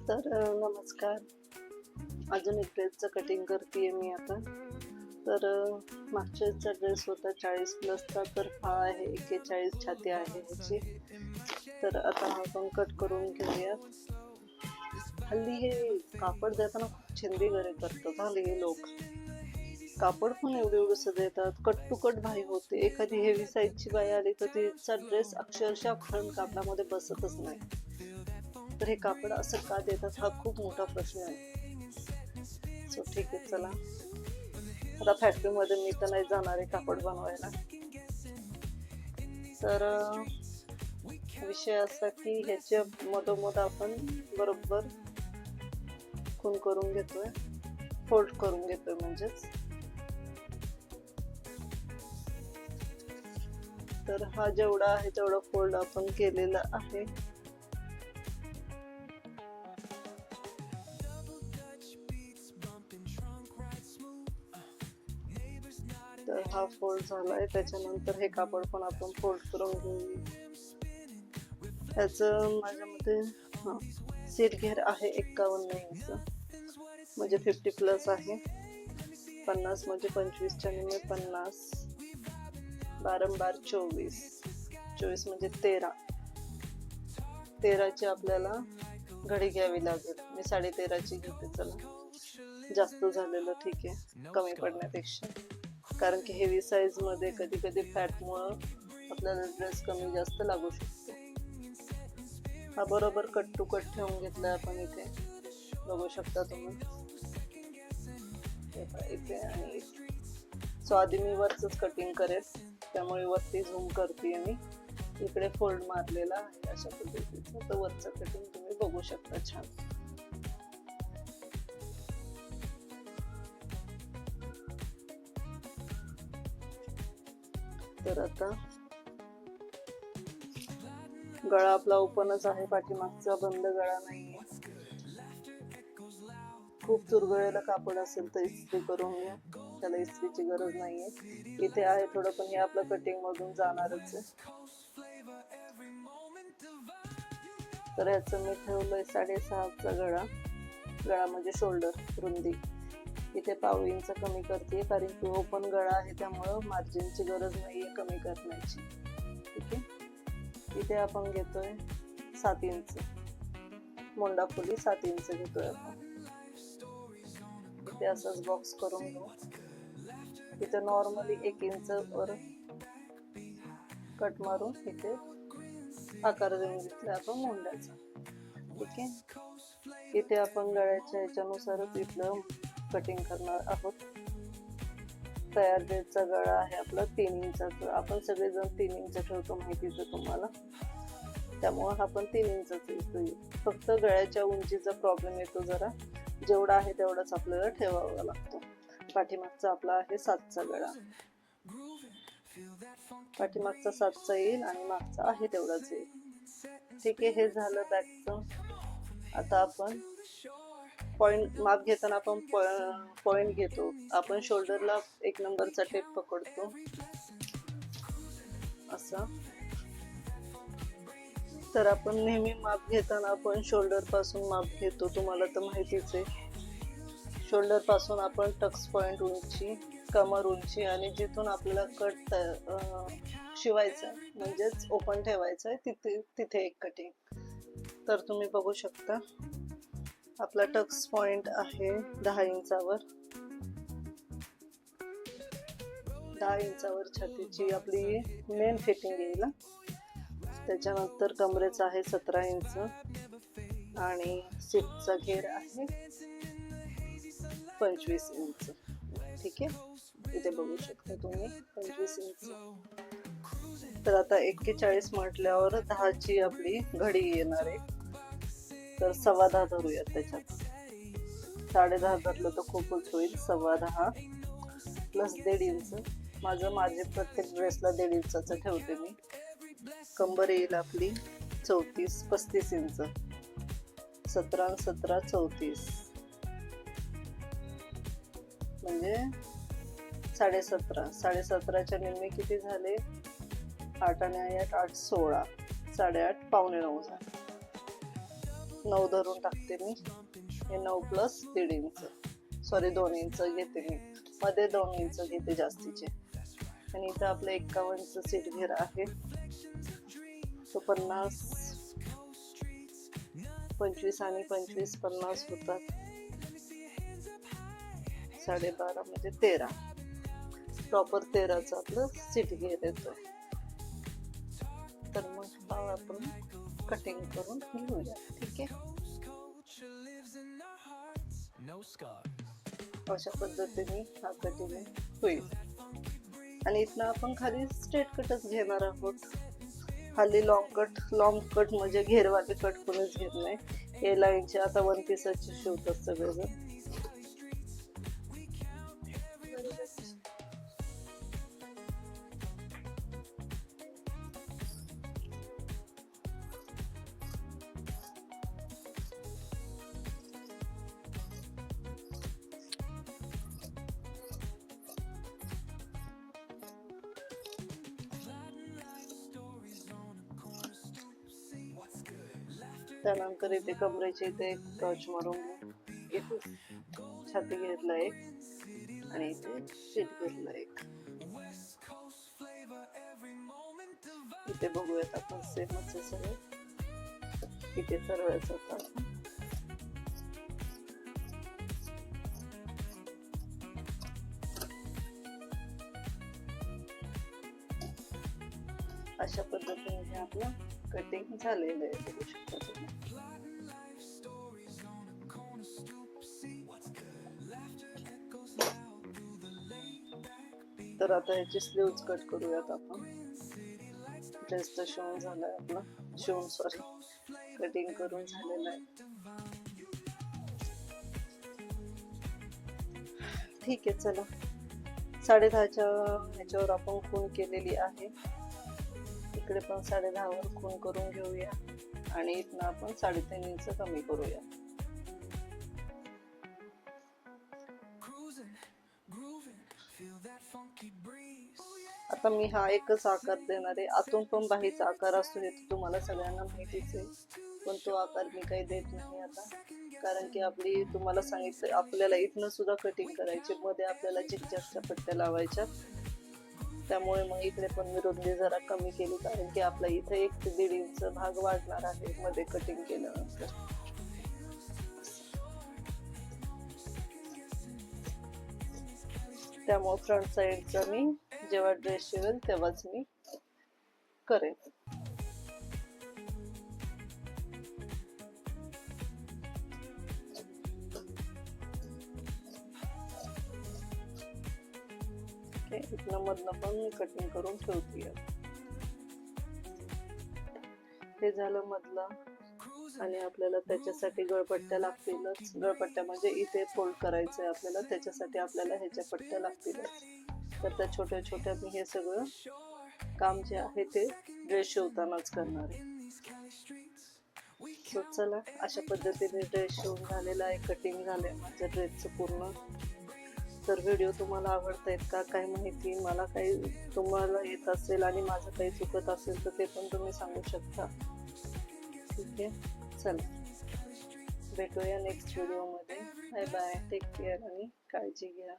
नमस्कार. अजून एक ड्रेसचं कटिंग करते मी आता. मागच्या वेळेसचा ड्रेस होता 40 प्लसचा, तर हा आहे 41 छाती आहे ह्याची. तर आता हा पण कट करून घेऊया. हल्ली हे कापड देताना खूप छिंदीगिरी करतात हल्ली हे लोक. कापड पण एवढंसं देतात, कट टू कट बाही होते. एखादी हेवी साईजची बाई आली तर तिचा ड्रेस अक्षरशः खण कापडामध्ये बसतच नाही. तर हे कापड असं का देतात हा खूप मोठा प्रश्न आहे. सो ठीक आहे, चला आता फॅक्टरीमध्ये मी तर नाही जाणार आहे कापड बनवायला. तर विषय असा की ह्याच्या मधोमध आपण बरोबर खून करून घेतोय, फोल्ड करून घेतोय. म्हणजेच तर हा जेवढा आहे तेवढा फोल्ड आपण केलेला आहे. तर हा फोल्ड झालाय. त्याच्यानंतर हे कापड पण आपण फोल्ड करून घेऊ. याचं माझ्या मते सीट घेर आहे 51 इंच, म्हणजे 50 प्लस आहे. 50 म्हणजे 25 च्या निम्मे 50, 12 12 24, 24 म्हणजे 13. 13ची आपल्याला घडी घ्यावी लागेल. मी 13.5ची घेते. चला, जास्त झालेलं ठीक आहे कमी पडण्यापेक्षा, कारण की हेवी साईज मध्ये कधी कधी फॅटमुळं आपल्याला ड्रेस कमी जास्त लागू शकतो. हा बरोबर कट टू कट ठेवून घेतलाय आपण. इथे बघू शकता तुम्ही, इथे आणि सो आधी मी वरच कटिंग करेल, त्यामुळे वरती झूम करते मी. इकडे फोल्ड मारलेला आहे अशा पद्धतीचं. तर वरचं कटिंग तुम्ही बघू शकता छान. तर आता गळा आपला ओपनच आहे, पाठीमागचा बंद गळा नाहीये. खूप चुरगळलेलं कापड असेल तर इस्त्री करून घ्या, त्याला इस्त्रीची गरज नाहीये. इथे आहे थोडं, पण हे आपलं कटिंग मधून जाणारच आहे. तर ह्याचं मी ठेवलंय 6.5चा गळा. गळा म्हणजे शोल्डर रुंदी. इथे पाव इंच कमी करते, कारण की ओपन गळा आहे त्यामुळं मार्जिनची गरज नाहीये कमी करण्याची. ठीक आहे. इथे आपण घेतोय 7 इंच, मोंडा खोली 7 इंच घेतोय आपण. इथे असंच बॉक्स करून घेऊ. इथे नॉर्मली 1 इंच वर कट मारून इथे आकार देऊन घेतला आपण मोंड्याचा. ठीक आहे. इथे आपण गळ्याच्या ह्याच्यानुसारच इथलं कटिंग करणार आहोत. तयार ड्रेसचा गळा आहे आपला 3 इंचाचा. आपण सगळेजण 3 इंच ठेवतो, माहितीच आहे तुम्हाला. त्यामुळे आपण 3 इंचाचा येतो. फक्त गळ्याच्या उंचीचा प्रॉब्लेम येतो जरा. जेवढा आहे तेवढाच आपल्याला ठेवावा लागतो. पाठीमागचा आपला आहे 7चा गळा. पाठीमागचा 7चा येईल आणि मागचा आहे तेवढाच येईल. ठीक आहे. हे झालं बॅकचं. आता आपण पॉइंट माप घेताना आपण पॉइंट घेतो. आपण शोल्डरला 1 नंबरचा टेप पकडतो असा. तर आपण नेहमी माप घेताना आपण शोल्डर पासून माप घेतो, तुम्हाला तर माहितीच आहे. शोल्डर पासून आपण टक्स पॉइंट उंची, कमर उंची आणि जिथून आपल्याला कट शिवायचं म्हणजेच ओपन ठेवायचं आहे तिथे एक कटिंग. तर तुम्ही बघू शकता आपला टक्स पॉइंट आहे 10 इंचावर. 10 इंचावर छातीची आपली मेन फिटिंग येईल. त्याच्यानंतर कमरेचा आहे 17 इंच आणि सीटचा घेर आहे 25 इंच. ठीक आहे. इथे बघू शकता तुम्ही 25 इंच. तर आता 41 म्हटल्यावर 10ची आपली घडी येणार आहे. तर 10.25 धरूयात त्याच्यात. 10.5 धरलं तर खूपच होईल. 10.25 प्लस 1.5 इंच. माझे प्रत्येक ड्रेसला 1.5 इंचाचं ठेवते मी. कंबर येईल आपली 35 इंच. 17 17 34 म्हणजे 17.5. 17.5च्या निम्मे किती झाले? 8 आणि 8 16. 8.5 पावणे 9 झाले. 9 धरून टाकते मी. हे 9 प्लस 1.5 इंच, सॉरी 2 इंच घेते मी, मध्ये 2 इंच घेते जास्तीचे. आणि इथं आपलं 51चं सीट घेरा आहे, तो 50, 25 आणि 25 50 होतात, 12.5 म्हणजे 13, प्रॉपर 13चं आपलं सीट घेर येतोय. तर मग आपण कटिंग करून घेऊया. ठीक आहे, अशा पद्धतीने हा कटिंग होईल. आणि इथनं आपण खाली स्ट्रेट कटच घेणार आहोत. खाली लॉंग कट म्हणजे घेरवाले कट कोणीच घेत नाही. हे लाईनचे आता 1 पीसचे शिवतात सगळेजण. त्यानंतर इथे कमरेचे इथे एक टच मारून घेतो, छाती घेरला एक आणि इथे शीट घेरला एक. इथे बघूयात आपण सेमच आहे सगळं. इथे सरळच होता. अशा पद्धतीने हे आपलं कटिंग झालेलं आहे, बघू शकता तुम्ही. तर आता ह्याची स्लीव्ज कट करूयात आपण. ड्रेस तर शिवून झालाय आपला, सॉरी कटिंग करून झालेलं आहे. ठीक आहे, चला 10.5च्या ह्याच्यावर आपण खूण केलेली आहे. इकडे पण 10.5 वर खूण करून घेऊया आणि इथनं आपण 3.5 इंच कमी करूया. आता मी हा एकच आकार देणार आहे. आतून पण बाहीचा आकार असतो हे तुम्हाला सगळ्यांना माहितीच आहे, पण तो आकार मी काही देत नाही आता, कारण की आपली तुम्हाला सांगितलं आपल्याला इथनं सुद्धा कटिंग करायची, मध्ये आपल्याला झिगझॅगच्या पट्ट्या लावायच्या. त्यामुळे मग इकडे पण मी रुंदी जरा कमी केली, कारण की आपला इथे 1 ते 1.5 इंच भाग वाढणार आहे मध्ये कटिंग केल्यानंतर. त्यामुळे फ्रंट साईडचा मी जेव्हा ड्रेस शिवेल तेव्हाच मी करेन. इथनं मधनं पण कटिंग करून ठेवते. हे झालं मधलं. आणि आपल्याला त्याच्यासाठी गळपट्ट्या लागतीलच. गळपट्ट्या म्हणजे इथे फोल्ड करायचंय आपल्याला, त्याच्यासाठी आपल्याला ह्याच्या पट्ट्या लागतीलच. तर त्या छोट्या छोट्या मी हे सगळं काम जे आहे ते ड्रेस शिवतानाच करणार आहे. तर चला, अशा पद्धतीने ड्रेस शिवून झालेला आहे, कटिंग झालंय माझ्या ड्रेसचं पूर्ण. तर व्हिडिओ तुम्हाला आवडतायत का काय माहिती, मला काही तुम्हाला येत असेल आणि माझं काही चुकत असेल तर ते पण तुम्ही सांगू शकता. ठीक आहे, चला भेटूया नेक्स्ट व्हिडिओमध्ये. बाय बाय, टेक केअर आणि काळजी घ्या.